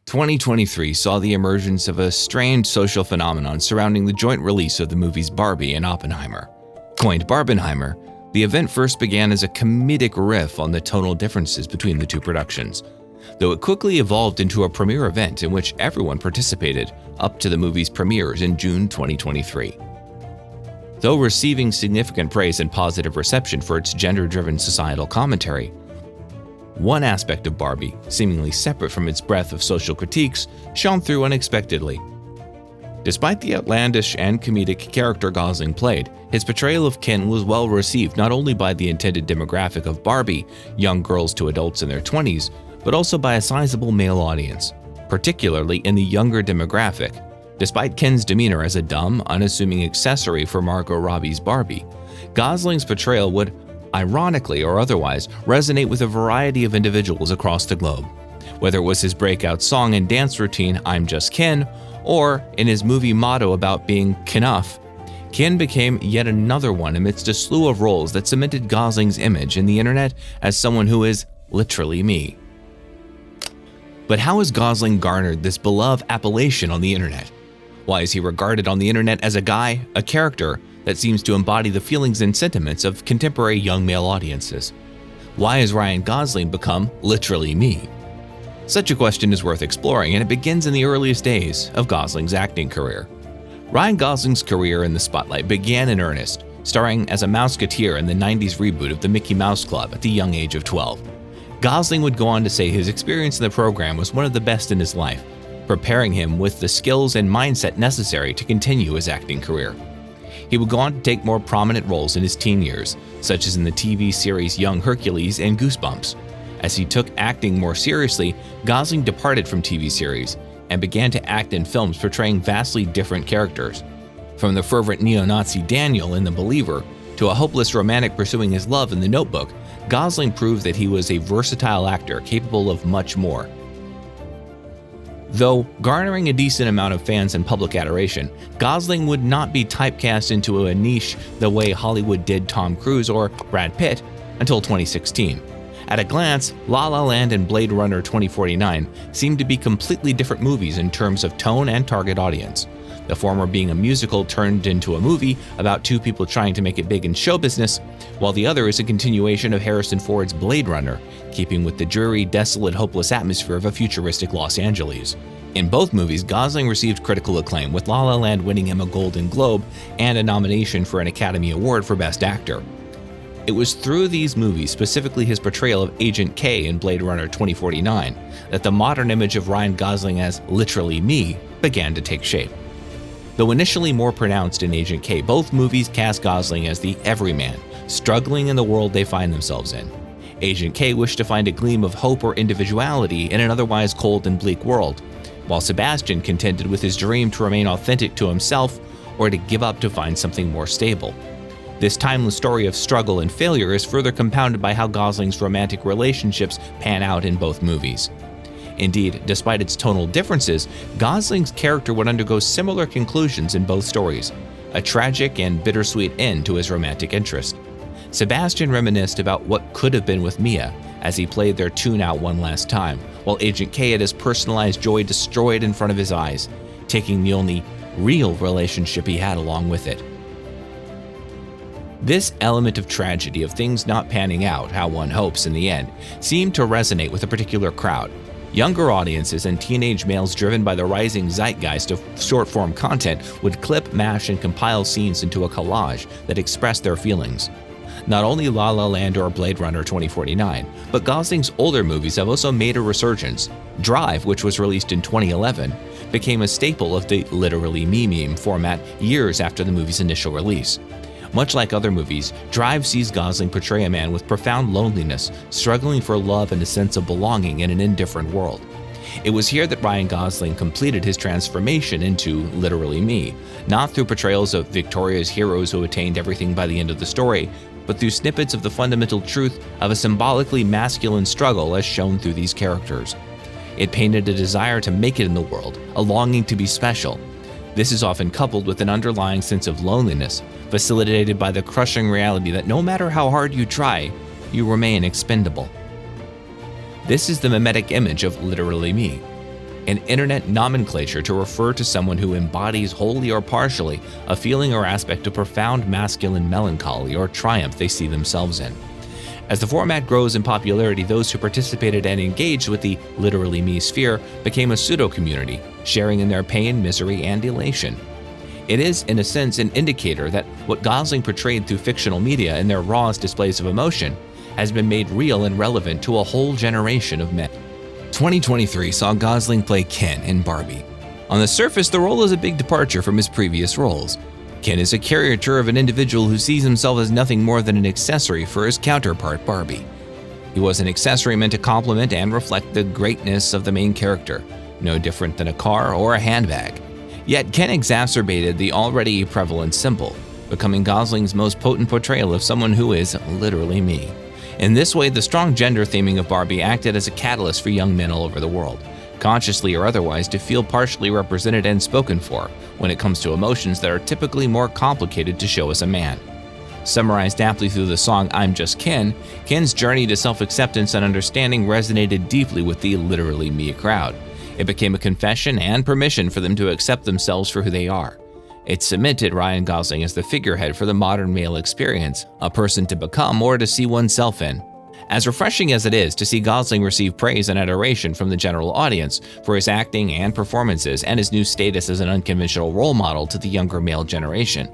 2023 saw the emergence of a strange social phenomenon surrounding the joint release of the movies Barbie and Oppenheimer. Coined Barbeheimer, the event first began as a comedic riff on the tonal differences between the two productions, though it quickly evolved into a premiere event in which everyone participated up to the movie's premieres in June 2023. Though receiving significant praise and positive reception for its gender-driven societal commentary, one aspect of Barbie, seemingly separate from its breadth of social critiques, shone through unexpectedly. Despite the outlandish and comedic character Gosling played, his portrayal of Ken was well received not only by the intended demographic of Barbie, young girls to adults in their 20s, but also by a sizable male audience, particularly in the younger demographic. Despite Ken's demeanor as a dumb, unassuming accessory for Margot Robbie's Barbie, Gosling's portrayal would, ironically or otherwise, resonate with a variety of individuals across the globe. Whether it was his breakout song and dance routine, "I'm Just Ken," or in his movie motto about being Kenough, Ken became yet another one amidst a slew of roles that cemented Gosling's image in the internet as someone who is literally me. But how has Gosling garnered this beloved appellation on the internet? Why is he regarded on the internet as a guy, a character, that seems to embody the feelings and sentiments of contemporary young male audiences? Why has Ryan Gosling become literally me? Such a question is worth exploring, and it begins in the earliest days of Gosling's acting career. Ryan Gosling's career in the spotlight began in earnest, starring as a Mouseketeer in the 90s reboot of the Mickey Mouse Club at the young age of 12. Gosling would go on to say his experience in the program was one of the best in his life, preparing him with the skills and mindset necessary to continue his acting career. He would go on to take more prominent roles in his teen years, such as in the TV series Young Hercules and Goosebumps. As he took acting more seriously, Gosling departed from TV series and began to act in films portraying vastly different characters. From the fervent neo-Nazi Daniel in The Believer to a hopeless romantic pursuing his love in The Notebook, Gosling proved that he was a versatile actor capable of much more. Though garnering a decent amount of fans and public adoration, Gosling would not be typecast into a niche the way Hollywood did Tom Cruise or Brad Pitt until 2016. At a glance, La La Land and Blade Runner 2049 seemed to be completely different movies in terms of tone and target audience. The former being a musical turned into a movie about two people trying to make it big in show business, while the other is a continuation of Harrison Ford's Blade Runner, keeping with the dreary, desolate, hopeless atmosphere of a futuristic Los Angeles. In both movies, Gosling received critical acclaim, with La La Land winning him a Golden Globe and a nomination for an Academy Award for Best Actor. It was through these movies, specifically his portrayal of Agent K in Blade Runner 2049, that the modern image of Ryan Gosling as literally me began to take shape. Though initially more pronounced in Agent K, both movies cast Gosling as the everyman, struggling in the world they find themselves in. Agent K wished to find a gleam of hope or individuality in an otherwise cold and bleak world, while Sebastian contended with his dream to remain authentic to himself or to give up to find something more stable. This timeless story of struggle and failure is further compounded by how Gosling's romantic relationships pan out in both movies. Indeed, despite its tonal differences, Gosling's character would undergo similar conclusions in both stories, a tragic and bittersweet end to his romantic interest. Sebastian reminisced about what could have been with Mia as he played their tune out one last time, while Agent K had his personalized joy destroyed in front of his eyes, taking the only real relationship he had along with it. This element of tragedy, of things not panning out how one hopes in the end, seemed to resonate with a particular crowd. Younger audiences and teenage males driven by the rising zeitgeist of short-form content would clip, mash, and compile scenes into a collage that expressed their feelings. Not only La La Land or Blade Runner 2049, but Gosling's older movies have also made a resurgence. Drive, which was released in 2011, became a staple of the literally me meme format years after the movie's initial release. Much like other movies, Drive sees Gosling portray a man with profound loneliness, struggling for love and a sense of belonging in an indifferent world. It was here that Ryan Gosling completed his transformation into literally me, not through portrayals of victorious heroes who attained everything by the end of the story, but through snippets of the fundamental truth of a symbolically masculine struggle as shown through these characters. It painted a desire to make it in the world, a longing to be special. This is often coupled with an underlying sense of loneliness, facilitated by the crushing reality that no matter how hard you try, you remain expendable. This is the mimetic image of literally me. an internet nomenclature to refer to someone who embodies wholly or partially a feeling or aspect of profound masculine melancholy or triumph they see themselves in. As the format grows in popularity, those who participated and engaged with the literally me sphere became a pseudo-community, sharing in their pain, misery, and elation. It is, in a sense, an indicator that what Gosling portrayed through fictional media in their rawest displays of emotion has been made real and relevant to a whole generation of men. 2023 saw Gosling play Ken in Barbie. On the surface, the role is a big departure from his previous roles. Ken is a caricature of an individual who sees himself as nothing more than an accessory for his counterpart Barbie. He was an accessory meant to complement and reflect the greatness of the main character, no different than a car or a handbag. Yet Ken exacerbated the already prevalent symbol, becoming Gosling's most potent portrayal of someone who is literally me. In this way, the strong gender theming of Barbie acted as a catalyst for young men all over the world, consciously or otherwise, to feel partially represented and spoken for when it comes to emotions that are typically more complicated to show as a man. Summarized aptly through the song I'm Just Ken, Ken's journey to self-acceptance and understanding resonated deeply with the literally me crowd. It became a confession and permission for them to accept themselves for who they are. It cemented Ryan Gosling as the figurehead for the modern male experience, a person to become or to see oneself in. As refreshing as it is to see Gosling receive praise and adoration from the general audience for his acting and performances and his new status as an unconventional role model to the younger male generation,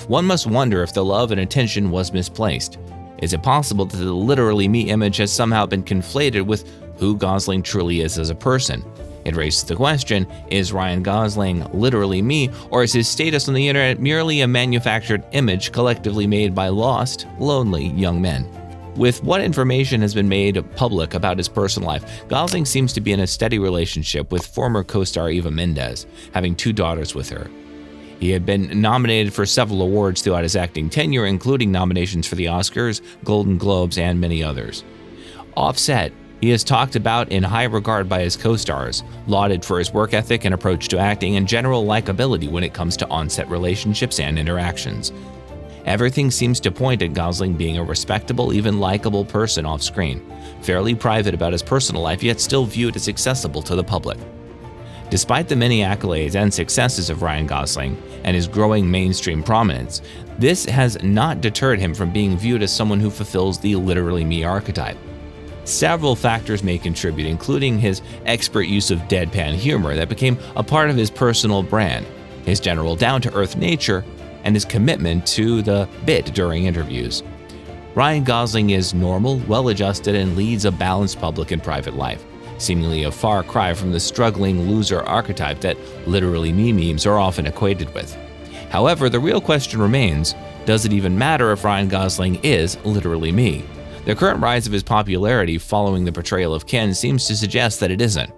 one must wonder if the love and attention was misplaced. Is it possible that the literally me image has somehow been conflated with who Gosling truly is as a person? It raises the question, is Ryan Gosling literally me, or is his status on the internet merely a manufactured image collectively made by lost, lonely young men? With what information has been made public about his personal life, Gosling seems to be in a steady relationship with former co-star Eva Mendes, having 2 daughters with her. He had been nominated for several awards throughout his acting tenure, including nominations for the Oscars, Golden Globes, and many others. Offset, he is talked about in high regard by his co-stars, lauded for his work ethic and approach to acting and general likability when it comes to on-set relationships and interactions. Everything seems to point at Gosling being a respectable, even likable person off-screen, fairly private about his personal life, yet still viewed as accessible to the public. Despite the many accolades and successes of Ryan Gosling and his growing mainstream prominence, this has not deterred him from being viewed as someone who fulfills the literally me archetype. Several factors may contribute, including his expert use of deadpan humor that became a part of his personal brand, his general down-to-earth nature, and his commitment to the bit during interviews. Ryan Gosling is normal, well-adjusted, and leads a balanced public and private life, seemingly a far cry from the struggling loser archetype that literally me memes are often equated with. However, the real question remains, does it even matter if Ryan Gosling is literally me? The current rise of his popularity following the portrayal of Ken seems to suggest that it isn't.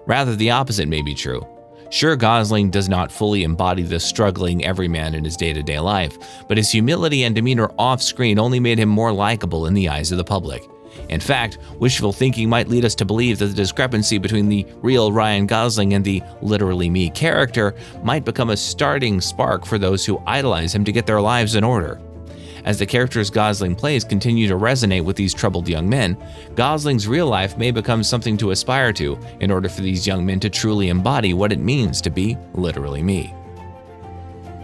Rather, the opposite may be true. Sure, Gosling does not fully embody the struggling everyman in his day-to-day life, but his humility and demeanor off-screen only made him more likable in the eyes of the public. In fact, wishful thinking might lead us to believe that the discrepancy between the real Ryan Gosling and the literally me character might become a starting spark for those who idolize him to get their lives in order. As the characters Gosling plays continue to resonate with these troubled young men, Gosling's real life may become something to aspire to in order for these young men to truly embody what it means to be literally me.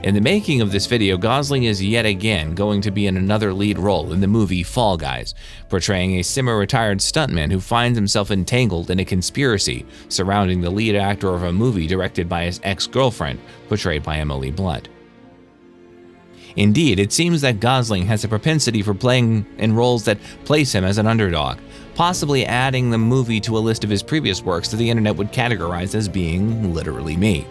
In the making of this video, Gosling is yet again going to be in another lead role in the movie Fall Guys, portraying a semi-retired stuntman who finds himself entangled in a conspiracy surrounding the lead actor of a movie directed by his ex-girlfriend, portrayed by Emily Blunt. Indeed, it seems that Gosling has a propensity for playing in roles that place him as an underdog, possibly adding the movie to a list of his previous works that the internet would categorize as being literally me.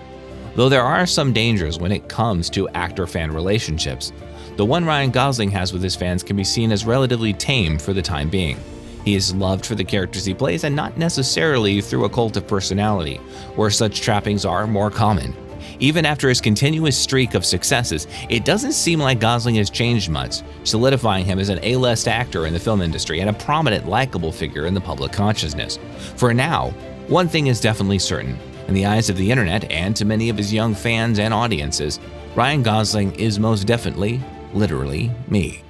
Though there are some dangers when it comes to actor-fan relationships, the one Ryan Gosling has with his fans can be seen as relatively tame for the time being. He is loved for the characters he plays and not necessarily through a cult of personality, where such trappings are more common. Even after his continuous streak of successes, it doesn't seem like Gosling has changed much, solidifying him as an A-list actor in the film industry and a prominent, likable figure in the public consciousness. For now, one thing is definitely certain. In the eyes of the internet and to many of his young fans and audiences, Ryan Gosling is most definitely, literally me.